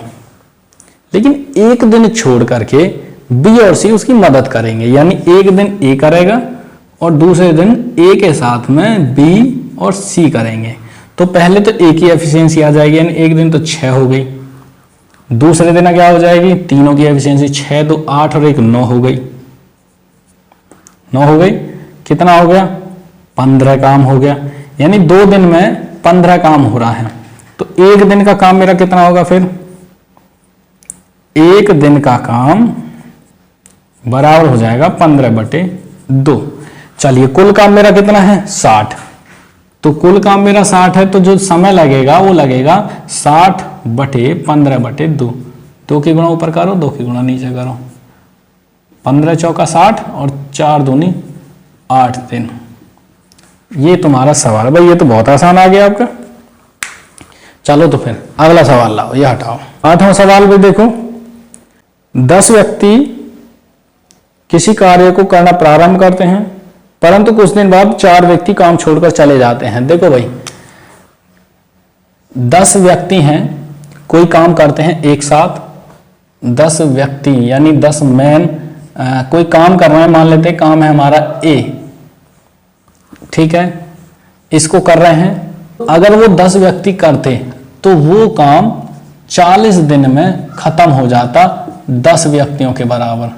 लेकिन एक दिन छोड़ करके बी और सी उसकी मदद करेंगे, यानी एक दिन ए करेगा और दूसरे दिन ए के साथ में बी और सी करेंगे। तो पहले तो ए की एफिशिएंसी आ जाएगी, यानी एक दिन तो 6 हो गई, दूसरे दिन क्या हो जाएगी, तीनों की एफिशिएंसी 6 2 8 और 1 9 हो गई, 9 हो गई, कितना हो गया 15 काम हो गया, यानी 2 दिन में 15 काम हो रहा है। तो एक दिन का काम मेरा कितना होगा, फिर एक दिन का काम बराबर हो जाएगा 15/2। चलिए कुल काम मेरा कितना है 60, तो कुल काम मेरा 60 है, तो जो समय लगेगा वो लगेगा 60/15/2। 2 की गुणा ऊपर करो, 2 की गुणा नीचे करो, 15 चौका 60 और 4 दूनी 8 दिन। ये तुम्हारा सवाल है भाई, ये तो बहुत आसान आ गया आपका। चलो तो फिर अगला सवाल लाओ, ये हटाओ। 8वां सवाल भी देखो, 10 व्यक्ति किसी कार्य को करना प्रारंभ करते हैं परंतु कुछ दिन बाद 4 व्यक्ति काम छोड़कर चले जाते हैं। देखो भाई 10 व्यक्ति हैं, कोई काम करते हैं एक साथ, 10 व्यक्ति यानी 10 मैन कोई काम कर रहे हैं, मान लेते हैं काम है हमारा ए, ठीक है, इसको कर रहे हैं। अगर वो 10 व्यक्ति करते तो वो काम 40 दिन में खत्म हो जाता, 10 व्यक्तियों के बराबर,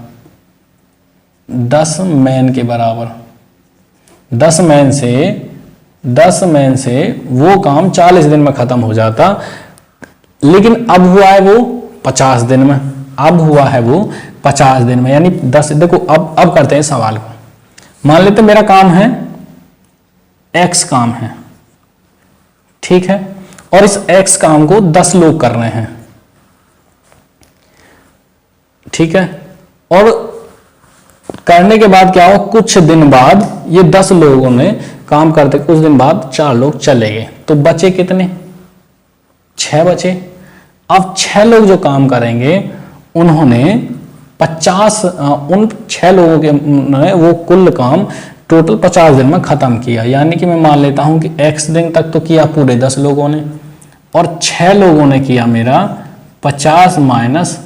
10 मैन के बराबर। 10 मैन से वो काम 40 दिन में खत्म हो जाता, लेकिन अब हुआ है वो 50 दिन में, अब हुआ है वो 50 दिन में, यानी 10। देखो अब करते हैं सवाल को, मान लेते मेरा काम है एक्स काम है, ठीक है, और इस एक्स काम को 10 लोग कर रहे हैं, ठीक है, और करने के बाद क्या हो, कुछ दिन बाद ये 10 लोगों ने काम करते, कुछ दिन बाद 4 लोग चले गए, तो बचे कितने, 6 बचे। अब 6 लोग जो काम करेंगे उन्होंने 50 उन 6 लोगों के ने वो कुल काम टोटल 50 दिन में खत्म किया, यानी कि मैं मान लेता हूं कि x दिन तक तो किया पूरे 10 लोगों ने, और 6 लोगों ने किया मेरा 50 माइनस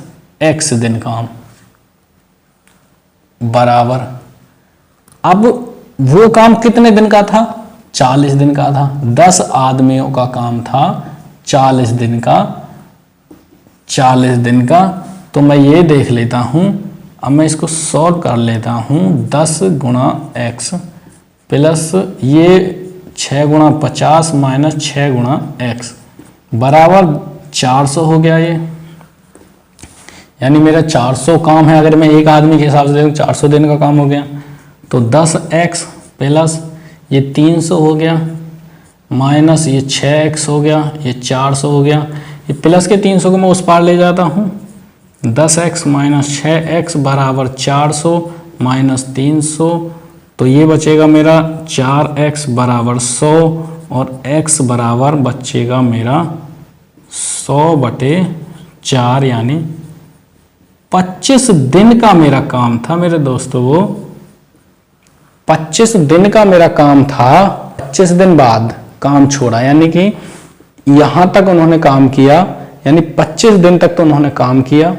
x दिन काम बराबर। अब वो काम कितने दिन का था, 40 दिन का था, 10 आदमियों का काम था 40 दिन का, 40 दिन का। तो मैं ये देख लेता हूं, अब मैं इसको सॉल्व कर लेता हूं, 10 गुणा x प्लस ये 6 गुणा 50 माइनस 6 गुणा x बराबर 400 हो गया ये, यानी मेरा 400 काम है। अगर मैं एक आदमी के हिसाब से देखूं 400 दिन का काम हो गया, तो 10x प्लस ये 300 हो गया माइनस ये 6x हो गया, ये 400 हो गया, ये प्लस के 300 को मैं उस पार ले जाता हूँ, 10x माइनस 6x बराबर 400 माइनस 300, तो ये बचेगा मेरा 4x बराबर 100 और x बराबर बचेगा मेरा 100/4, यानी 25 दिन का मेरा काम था मेरे दोस्तों। वो 25 दिन का मेरा काम था, 25 दिन बाद काम छोड़ा, यानी कि यहां तक उन्होंने काम किया, यानी 25 दिन तक तो उन्होंने काम किया।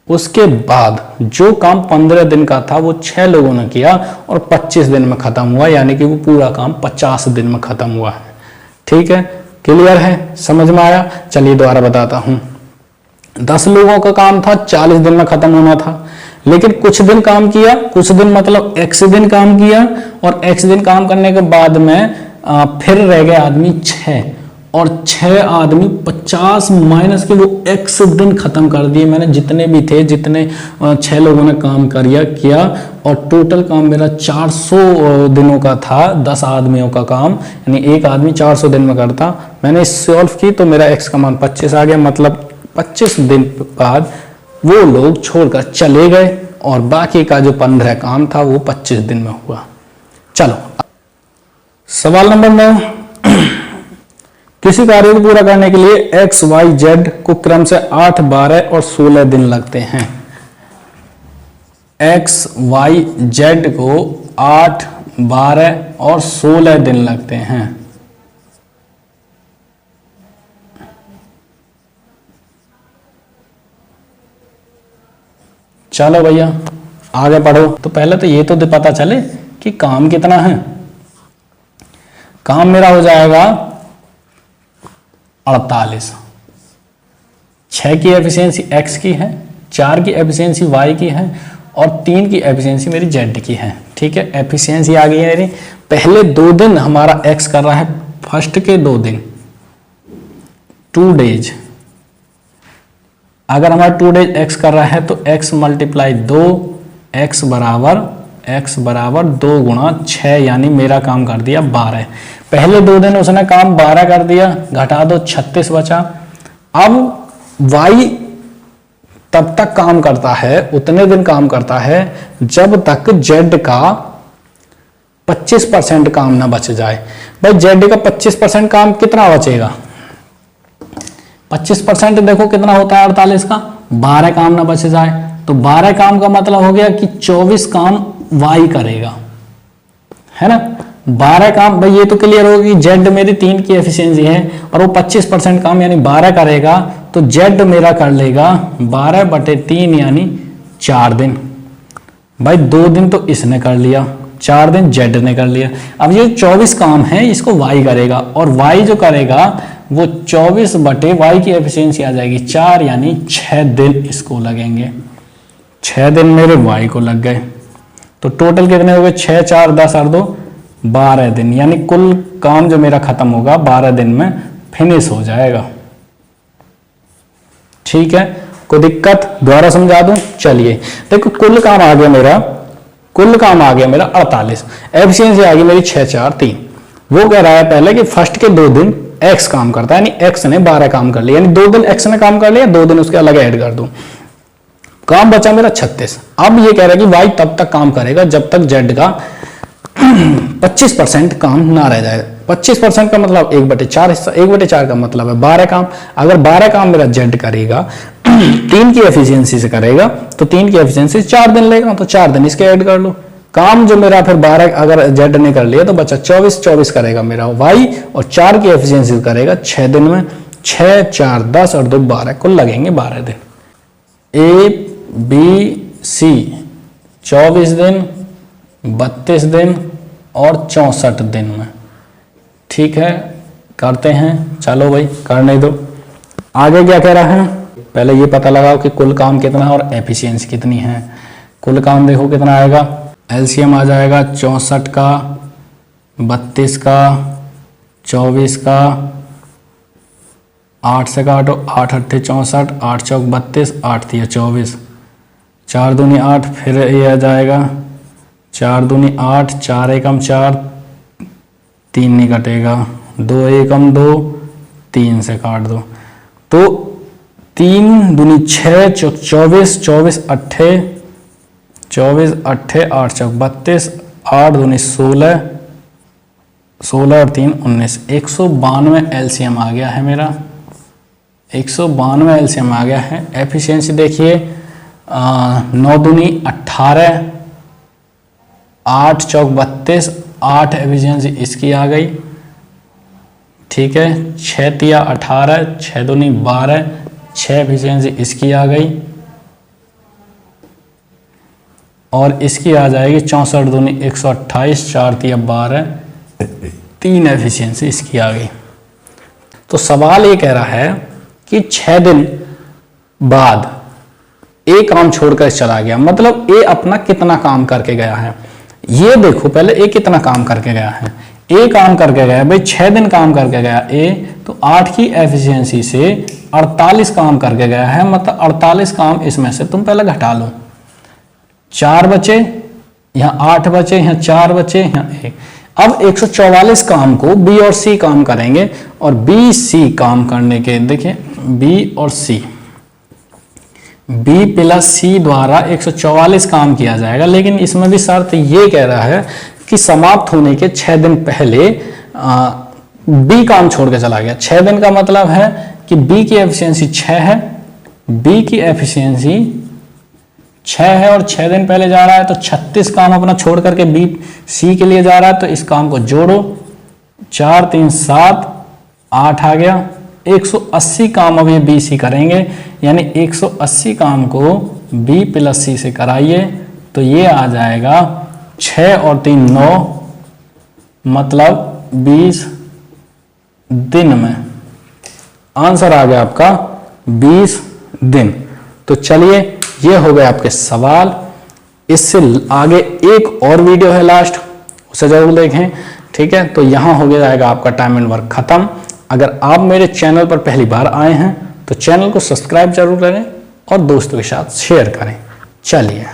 उसके बाद जो काम 15 दिन का था वो 6 लोगों ने किया और 25 दिन में खत्म हुआ, यानी कि वो पूरा काम 50 दिन में खत्म हुआ है। ठीक है, क्लियर है, समझ में आया? चलिए दोबारा बताता हूं। 10 लोगों का काम था, 40 दिन में खत्म होना था, लेकिन कुछ दिन काम किया, कुछ दिन मतलब x दिन काम किया, और x दिन काम करने के बाद में फिर रह गए आदमी 6, और 6 आदमी 50 माइनस के वो x दिन खत्म कर दिए मैंने, जितने भी थे, जितने 6 लोगों ने काम किया, और टोटल काम मेरा 400 दिनों का था, 10 आदमियों का काम, यानी एक आदमी 400 दिन में करता। मैंने सॉल्व की तो मेरा x का मान 25 आ गया, मतलब 25 दिन बाद वो लोग छोड़कर चले गए और बाकी का जो 15 काम था वो 25 दिन में हुआ। चलो सवाल नंबर 9, किसी कार्य को पूरा करने के लिए x, y, z को क्रम से 8, 12 और 16 दिन लगते हैं। x, y, z को 8, 12 और 16 दिन लगते हैं। चलो भैया आगे बढ़ो। तो पहले तो ये तो पता चले कि काम कितना है। काम मेरा हो जाएगा 48। 6 की एफिशिएंसी x की है, 4 की एफिशिएंसी y की है, और 3 की एफिशिएंसी मेरी z की है। ठीक है, एफिशिएंसी आ गई है मेरी। पहले 2 दिन हमारा x कर रहा है, फर्स्ट के 2 दिन 2 डेज। अगर हमारा 2 डेज x कर रहा है तो x मल्टीप्लाई 2, x बराबर 2 गुणा 6, यानी मेरा काम कर दिया 12। पहले 2 दिन उसने काम 12 कर दिया, घटा दो 36 बचा। अब y तब तक काम करता है, उतने दिन काम करता है जब तक z का 25% काम ना बच जाए। भाई z का 25% काम कितना बचेगा? 25% देखो कितना होता है 48 का, 12 काम ना बच जाए, तो 12 काम का मतलब हो गया कि 24 काम y करेगा, है ना। 12 काम, भाई ये तो क्लियर होगा कि z मेरी 3 की एफिशिएंसी है और वो 25% काम यानी 12 करेगा, तो z मेरा कर लेगा 12/3 यानी 4 दिन। भाई 2 दिन तो इसने कर लिया, 4 दिन z ने कर लिया। अब ये 24 काम है इसको y करेगा, और y जो करेगा वो 24/y की एफिशिएंसी आ जाएगी 4, यानी 6 दिन इसको लगेंगे। 6 दिन मेरे y को लग गए, तो टोटल कितने हो गए? 6, 4, 10 और 2 12 दिन, यानी कुल काम जो मेरा खत्म होगा 12 दिन में फिनिश हो जाएगा। ठीक है, कोई दिक्कत? दोबारा समझा दूं। चलिए देखो, कुल काम आ गया मेरा 48, एफिशिएंसी आ गई मेरी 6, 4, 3। वो कह रहा है पहले कि फर्स्ट के 2 दिन x काम करता है, यानी x ने 12 काम कर लिया, यानी 2 दिन x ने काम कर लिया, 2 दिन उसके अलग ऐड कर दूं, काम बचा मेरा 36। अब ये कह रहा है कि y तब तक काम करेगा जब तक z का 25% काम ना रह जाए। 25% का मतलब 1/4 हिस्सा, 1/4 का मतलब है 12 काम। अगर 12 काम मेरा z करेगा 3 की एफिशिएंसी से करेगा, तो 3 की एफिशिएंसी 4 दिन लेगा, तो 4 दिन इसके ऐड कर लो। काम जो मेरा फिर 12 अगर z ने कर लिया तो बचा 24 करेगा मेरा y, और 4 की एफिशिएंसी करेगा 6 दिन में। 6, 4, 10 और 2 12, कुल लगेंगे 12 दिन। A, B, C 24 दिन, 32 दिन और 64 दिन में। ठीक है, करते हैं। चलो भाई करने दो। आगे क्या कह रहा है? पहले ये पता लगाओ कि कुल काम कितना है और एफिशिएंसी कितनी है। कुल काम देखो कितना आएगा, एलसीएम आ जाएगा 64 का, 32 का, 24 का, 8 से काटो, 8 अट्ठे 64, 8 चौक 32, 8 तिया 24, 4 दूनी 8, फिर ये आ जाएगा 4 दूनी 8, 4 एकम 4, 3 नहीं कटेगा, 2 एकम 2, 3 से काट दो, तो 3 दूनी 6, 24, 24 अट्ठे 8 चौक 32, 8 दूनी 16, 16 और 3 19, 192 एलसीएम आ गया है मेरा। 192 एलसीएम आ गया है। एफिशिएंसी देखिए 9 दूनी 18, 8 चौक 32, 8 एफिशिएंसी इसकी आ गई, ठीक है, 6 तिया 18, 6 दूनी 12, 6 एफिशिएंसी इसकी आ गई और इसकी आ जाएगी 64 दूनी 128, 4 तिया 12, 3 एफिशिएंसी इसकी आ गई। तो सवाल ये कह रहा है कि 6 दिन बाद ए काम छोड़कर चला गया, मतलब ए अपना कितना काम करके गया है। ये देखो पहले ए कितना काम करके गया है, ए काम करके गया भाई 6 दिन काम करके गया ए, तो 8 की एफिशिएंसी से 48 काम करके गया है, मतलब 48 काम इसमें से तुम पहले घटा लो, 4 बचे, यहाँ 8 बचे, यहाँ 4 बचे, यहाँ 1। अब 144 काम को बी और सी काम करेंगे और बी सी काम करने के, देखिए बी और सी, बी प्लस सी द्वारा 144 काम किया जाएगा, लेकिन इसमें भी शर्त ये कह रहा है कि समाप्त होने के 6 दिन पहले बी काम छोड़ के चला गया। 6 दिन का मतलब है कि बी की एफिशिएंसी 6 है, बी की एफिशिएंसी 6 है और 6 दिन पहले जा रहा है, तो 36 काम अपना छोड़ करके बी सी के लिए जा रहा है, तो इस काम को जोड़ो, 4 3 7 8 आ गया। 180 काम अब ये बी सी करेंगे, यानी 180 काम को बी प्लस सी से कराइए, तो ये आ जाएगा 6 और 3 9, मतलब 20 दिन में। आंसर आ गया आपका 20 दिन। तो चलिए ये हो गए आपके सवाल। इससे आगे एक और वीडियो है लास्ट, उसे जरूर देखें, ठीक है। तो यहाँ हो गया जाएगा आपका टाइम एंड वर्क खत्म। अगर आप मेरे चैनल पर पहली बार आए हैं तो चैनल को सब्सक्राइब जरूर करें और दोस्तों के साथ शेयर करें। चलिए।